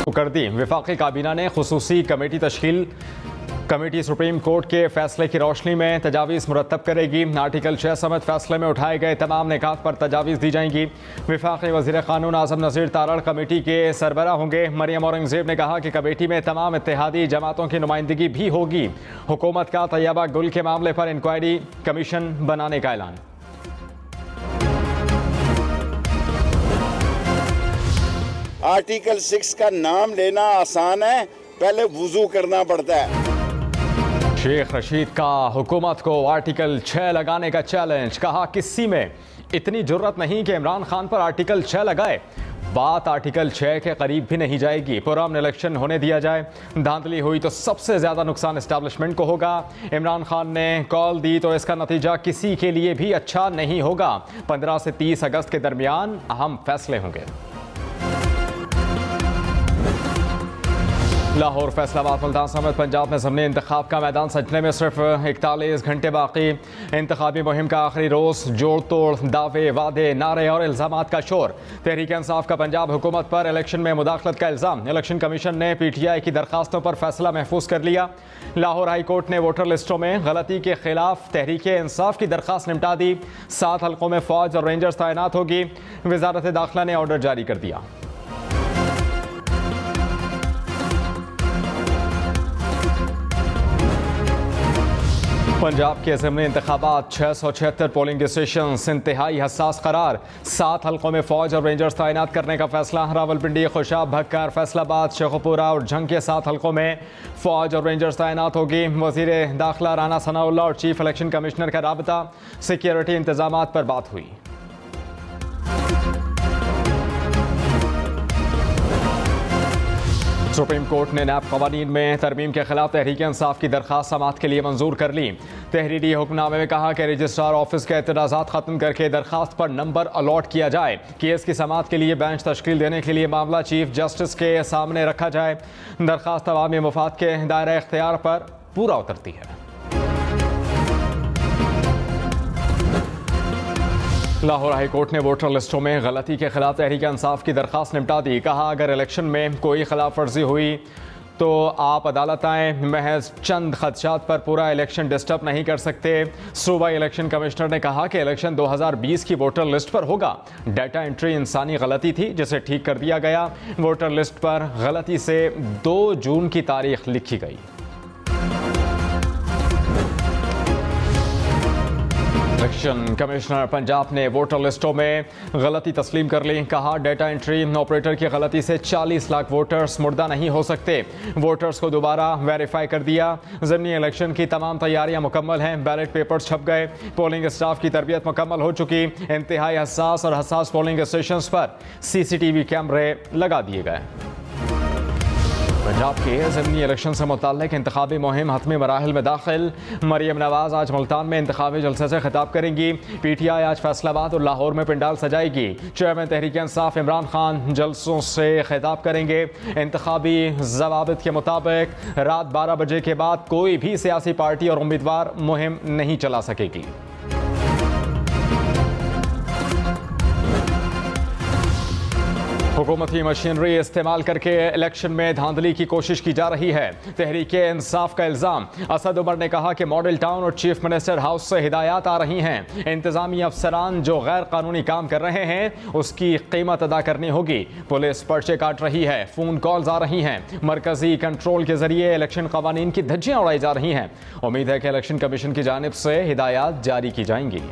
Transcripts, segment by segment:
कर दी। वफाकी काबीना ने खुसूसी कमेटी तश्कील। कमेटी सुप्रीम कोर्ट के फैसले की रोशनी में तजावीज़ मुरतब करेगी। आर्टिकल 6 समेत फैसले में उठाए गए तमाम निकात पर तजावीज़ दी जाएंगी। वफाकी वज़ीर क़ानून आज़म नज़ीर तारड़ कमेटी के सरबराह होंगे। मरियम औरंगज़ेब ने कहा कि कमेटी में तमाम इत्तेहादी जमातों की नुमाइंदगी भी होगी। हुकूमत का तैयबा गुल के मामले पर इंक्वायरी कमीशन बनाने का ऐलान। आर्टिकल 6 का नाम लेना आसान है, पहले वुजू करना पड़ता है। शेख रशीद का हुकूमत को आर्टिकल 6 लगाने का चैलेंज। कहा किसी में इतनी जुर्रत नहीं कि इमरान खान पर आर्टिकल 6 लगाए। बात आर्टिकल 6 के करीब भी नहीं जाएगी। पुरअमन इलेक्शन होने दिया जाए। धांधली हुई तो सबसे ज्यादा नुकसान एस्टैब्लिशमेंट को होगा। इमरान खान ने कॉल दी तो इसका नतीजा किसी के लिए भी अच्छा नहीं होगा। 15 से 30 अगस्त के दरमियान अहम फैसले होंगे। लाहौर, फैसलाबाद, मुल्तान समेत पंजाब में ज़मनी इंतखाब का मैदान सजने में सिर्फ 41 घंटे बाकी। इंतखाबी मुहिम का आखिरी रोज़। जोड़ तोड़, दावे, वादे, नारे और इल्ज़ामात का शोर। तहरीक इंसाफ का पंजाब हुकूमत पर इलेक्शन में मुदाखलत का इल्ज़ाम। इलेक्शन कमीशन ने PTI की दरखास्तों पर फैसला महफूज कर लिया। लाहौर हाई कोर्ट ने वोटर लिस्टों में गलती के खिलाफ तहरीक इंसाफ की दरखास्त निपटा दी। 7 हल्कों में फौज और रेंजर्स तैनात होगी। वजारत दाखिला ने ऑर्डर जारी कर दिया। पंजाब के ज़िमनी इंतखाबात, 676 पोलिंग स्टेशन इंतहाई हसास करार। 7 हल्कों में फौज और रेंजर्स तैनात करने का फैसला। रावलपिंडी, खुशाब, भक्कर, फैसलाबाद, शेखुपुरा और झंग के 7 हल्कों में फौज और रेंजर्स तैनात होगी। वज़ीर दाखिला राना सनाउल्लाह और चीफ इलेक्शन कमिश्नर का राबता। सिक्योरिटी इंतजामात पर बात हुई। सुप्रीम कोर्ट ने नैब कवानीन में तरमीम के खिलाफ तहरीक इंसाफ की दरखास्त समाअत के लिए मंजूर कर ली। तहरीरी हुक्मनामे में कहा कि रजिस्ट्रार ऑफिस के एतराज़ात खत्म करके दरखास्त पर नंबर अलॉट किया जाए। केस की समाअत के लिए बेंच तश्कील देने के लिए मामला चीफ जस्टिस के सामने रखा जाए। दरखास्त अवामी मुफाद के दायरा इख्तियार पर पूरा उतरती है। लाहौर हाई कोर्ट ने वोटर लिस्टों में गलती के खिलाफ तहरीक इंसाफ की दरखास्त निपटा दी। कहा अगर इलेक्शन में कोई खिलाफ वर्जी हुई तो आप अदालत आएँ। महज चंद खदशात पर पूरा इलेक्शन डिस्टर्ब नहीं कर सकते। सूबाई इलेक्शन कमिश्नर ने कहा कि इलेक्शन 2020 की वोटर लिस्ट पर होगा। डाटा एंट्री इंसानी गलती थी जिसे ठीक कर दिया गया। वोटर लिस्ट पर गलती से 2 जून की तारीख लिखी गई। इलेक्शन कमिश्नर पंजाब ने वोटर लिस्टों में गलती तस्लीम कर ली। कहा डाटा एंट्री ऑपरेटर की गलती से 40 लाख वोटर्स मुर्दा नहीं हो सकते। वोटर्स को दोबारा वेरीफाई कर दिया। ज़िमनी इलेक्शन की तमाम तैयारियां मुकम्मल हैं। बैलेट पेपर्स छप गए। पोलिंग स्टाफ की तरबियत मुकम्मल हो चुकी। इंतहाई हसास पोलिंग स्टेशन पर CCTV कैमरे लगा दिए गए। पंजाब के ज़िमनी इलेक्शन से मुताल्लिक़ इंतखाबी मुहिम हतमी मराहिल में दाखिल। मरियम नवाज़ आज मुल्तान में इंतखाबी जलसे से खिताब करेंगी। PTI आज फैसलाबाद और लाहौर में पंडाल सजाएगी। चेयरमैन तहरीक इंसाफ इमरान खान जलसों से खिताब करेंगे। इंतखाबी ज़वाबित के मुताबिक रात 12 बजे के बाद कोई भी सियासी पार्टी और उम्मीदवार मुहिम नहीं चला सकेगी। हुकूमती मशीनरी इस्तेमाल करके इलेक्शन में धांधली की कोशिश की जा रही है। तहरीक इंसाफ का इल्ज़ाम। असद उमर ने कहा कि मॉडल टाउन और चीफ मिनिस्टर हाउस से हिदायत आ रही हैं। इंतजामी अफसरान जो गैर कानूनी काम कर रहे हैं उसकी कीमत अदा करनी होगी। पुलिस पर्चे काट रही है। फ़ोन कॉल्स आ रही हैं। मरकजी कंट्रोल के जरिए इलेक्शन कवानीन की धज्जियां उड़ाई जा रही हैं। उम्मीद है कि इलेक्शन कमीशन की जानिब से हिदायत जारी की जाएंगी।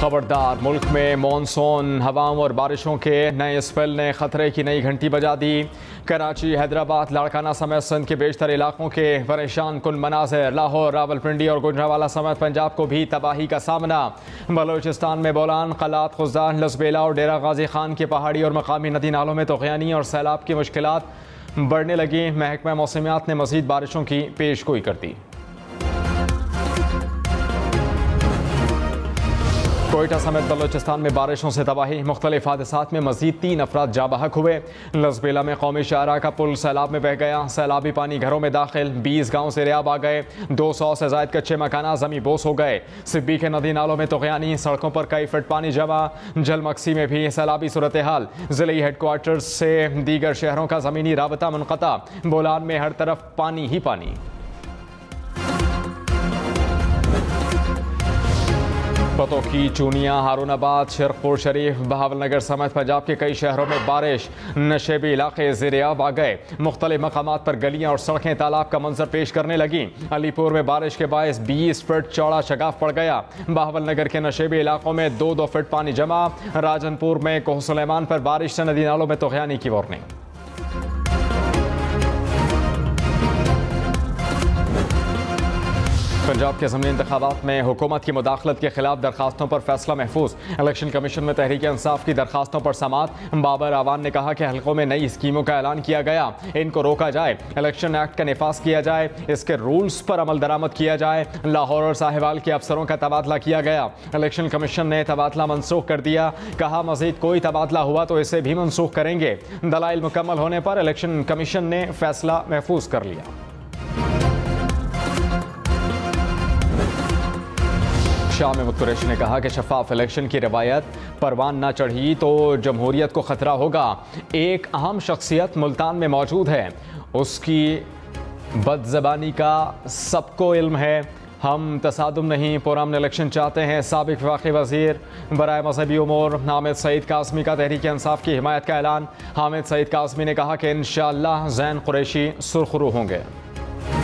खबरदार, मुल्क में मॉनसून हवाओं और बारिशों के नए स्पेल ने खतरे की नई घंटी बजा दी। कराची, हैदराबाद, लाड़काना समेत सिंध के बेशतर इलाकों के परेशान कुन मनाज़िर। लाहौर, रावलपिंडी और गुजरांवाला समेत पंजाब को भी तबाही का सामना। बलोचिस्तान में बोलान, कलात, खुज़दान, लसबेला और डेरा गाजी खान की पहाड़ी और मकामी नदी नालों में तूफ़ानी और सैलाब की मुश्किलात बढ़ने लगी। महकमा मौसमियात ने मज़ीद बारिशों की पेशगोई कर दी। कोयटा समेत बलोचिस्तान में बारिशों से तबाही, मुख्तलिफ हादसात में मजीद 3 अफराद जाँ बहक हुए। लसबेला में कौमी शाहराह का पुल सैलाब में बह गया, सैलाबी पानी घरों में दाखिल, 20 गाँव से रियाब आ गए, 200 से जायद कच्चे मकाना जमी बोस हो गए। सिब्बी के नदी नालों में तुग़यानी, सड़कों पर कई फुट पानी जमा। जलमक्सी में भी सैलाबी सूरत हाल, ज़िले हेडक्वार्टर से दीगर शहरों का ज़मीनी राबता मुनक़ता। बोलान में हर तरफ पानी ही पानी। पतोकी, चूनिया, हारूनाबाद, शिरकपुर शरीफ, बहावलनगर समेत पंजाब के कई शहरों में बारिश, नशेबी इलाके ज़ेर-ए-आब आ गए। मुख्तलिफ मकामात पर गलियां और सड़कें तालाब का मंजर पेश करने लगी। अलीपुर में बारिश के बायस 20 फुट चौड़ा शगाफ पड़ गया। बहावलनगर के नशेबी इलाकों में 2-2 फुट पानी जमा। राजनपुर में कोह सुलेमान पर बारिश से नदी नालों में तुग़यानी की वार्निंग। पंजाब के ज़मीनी इंतखाबात में हुकूमत की मुदाखलत के खिलाफ दरखास्तों पर फैसला महफूज। इलेक्शन कमीशन में तहरीक इंसाफ की दरखास्तों पर समाअत। बाबर आवान ने कहा कि हल्कों में नई स्कीमों का ऐलान किया गया, इनको रोका जाए, इलेक्शन एक्ट का निफाज किया जाए, इसके रूल्स पर अमल दरामद किया जाए। लाहौर और साहिवाल के अफसरों का तबादला किया गया। इलेक्शन कमीशन ने तबादला मनसूख कर दिया, कहा मजीद कोई तबादला हुआ तो इसे भी मनसूख करेंगे। दलाइल मुकम्मल होने पर इलेक्शन कमीशन ने फैसला महफूज कर लिया। शाह महमूद कुरैशी ने कहा कि शफाफ इलेक्शन की रवायत परवान न चढ़ी तो जमहूरियत को खतरा होगा। एक अहम शख्सियत मुल्तान में मौजूद है, उसकी बदज़बानी का सबको इल्म है। हम तसादुम नहीं, पुरअमन इलेक्शन चाहते हैं। साबिक वफाकी वज़ीर बराए मजहबी उमूर हामिद सईद काज़मी का तहरीक इंसाफ की हिमायत का ऐलान। हामिद सईद काज़मी ने कहा कि इंशाअल्लाह ज़ैन कुरैशी सुरखरू होंगे।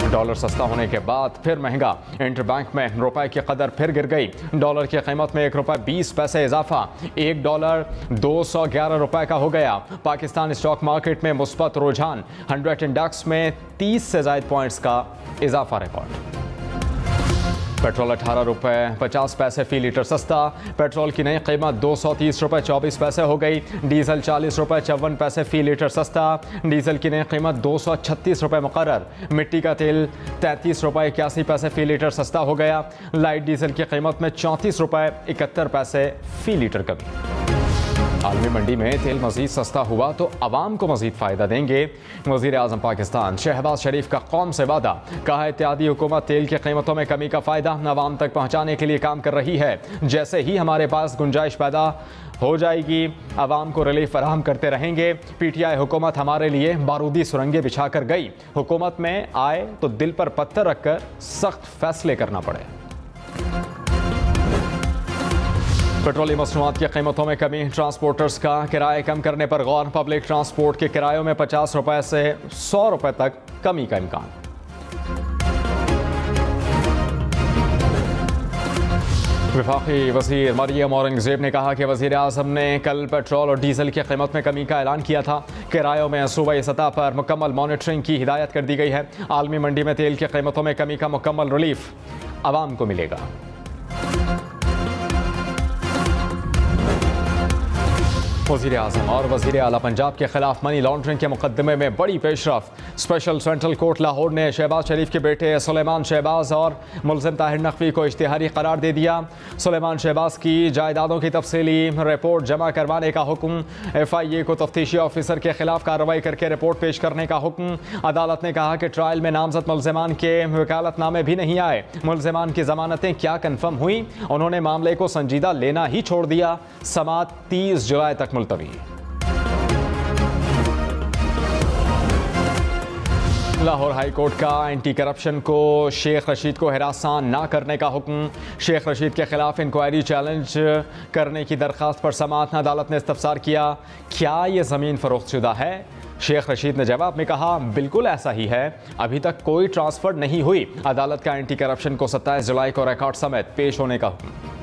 डॉलर सस्ता होने के बाद फिर महंगा, इंटरबैंक में रुपए की कदर फिर गिर गई। डॉलर की कीमत में 1 रुपये 20 पैसे इजाफा, $1 211 रुपए का हो गया। पाकिस्तान स्टॉक मार्केट में मुस्बत रुझान, 100 इंडेक्स में 30 से ज़ायद पॉइंट्स का इजाफा रिकॉर्ड। पेट्रोल 18 रुपये 50 पैसे फी लीटर सस्ता, पेट्रोल की नई कीमत 230 रुपये 24 पैसे हो गई। डीजल 40 रुपये 54 पैसे फी लीटर सस्ता, डीजल की नई कीमत 236 रुपये मुकर्रर। मिट्टी का तेल 33 रुपये 81 पैसे फी लीटर सस्ता हो गया। लाइट डीजल की कीमत में 34 रुपये 71 पैसे फी लीटर कमी। आलमी मंडी में तेल मजीद सस्ता हुआ तो अवाम को मजीद फ़ायदा देंगे। वज़ीर आज़म पाकिस्तान शहबाज शरीफ का कौम से वादा, कहा इत्तेहादी हुकूमत तेल की कीमतों में कमी का फ़ायदा अवाम तक पहुँचाने के लिए काम कर रही है। जैसे ही हमारे पास गुंजाइश पैदा हो जाएगी, अवाम को रिलीफ फराहम करते रहेंगे। PTI हुकूमत हमारे लिए बारूदी सुरंगें बिछा कर गई। हुकूमत में आए तो दिल पर पत्थर रखकर सख्त फैसले करना पड़े। पेट्रोलियम मसनूआत की कीमतों में कमी, ट्रांसपोर्टर्स का किराए कम करने पर गौर। पब्लिक ट्रांसपोर्ट के किरायों में 50 रुपये से 100 रुपये तक कमी का इम्कान। वफाकी वज़ीर मरियम औरंगज़ेब ने कहा कि वज़ीर आज़म ने कल पेट्रोल और डीजल की कीमत में कमी का ऐलान किया था। किरायों में सूबाई सतह पर मुकम्मल मॉनिटरिंग की हिदायत कर दी गई है। आलमी मंडी में तेल की कीमतों में कमी का मुकम्मल रिलीफ आवाम को मिलेगा। वज़ीर आज़म और वज़ीर आला पंजाब के खिलाफ मनी लॉन्ड्रिंग के मुकदमे में बड़ी पेशरफ। स्पेशल सेंट्रल कोर्ट लाहौर ने शहबाज शरीफ के बेटे सुलेमान शहबाज और मुलज़िम ताहिर नकवी को इश्तिहारी करार दे दिया। सुलेमान शहबाज की जायदादों की तफसीली रिपोर्ट जमा करवाने का हुक्म, FIA को तफ्तीशी ऑफिसर के खिलाफ कार्रवाई करके रिपोर्ट पेश करने का हुक्म। अदालत ने कहा कि ट्रायल में नामजद मुलज़िमान के वकालतनामे भी नहीं आए। मुलज़िमान की ज़मानतें क्या कन्फर्म हुई, उन्होंने मामले को संजीदा लेना ही छोड़ दिया। समाअत 30 जुलाई तक मुलतवी। लाहौर हाई कोर्ट का एंटी करप्शन को शेख रशीद को हिरासत न करने का हुक्म। शेख रशीद के खिलाफ इंक्वायरी चैलेंज करने की दरख्वास्त पर समाअत अदालत ने इस्तफसार किया, क्या ये ज़मीन फरोख्तशुदा है? शेख रशीद ने जवाब में कहा, बिल्कुल ऐसा ही है, अभी तक कोई ट्रांसफ़र नहीं हुई। अदालत का एंटी करप्शन को 27 जुलाई को रिकॉर्ड समेत पेश होने का हुक्म।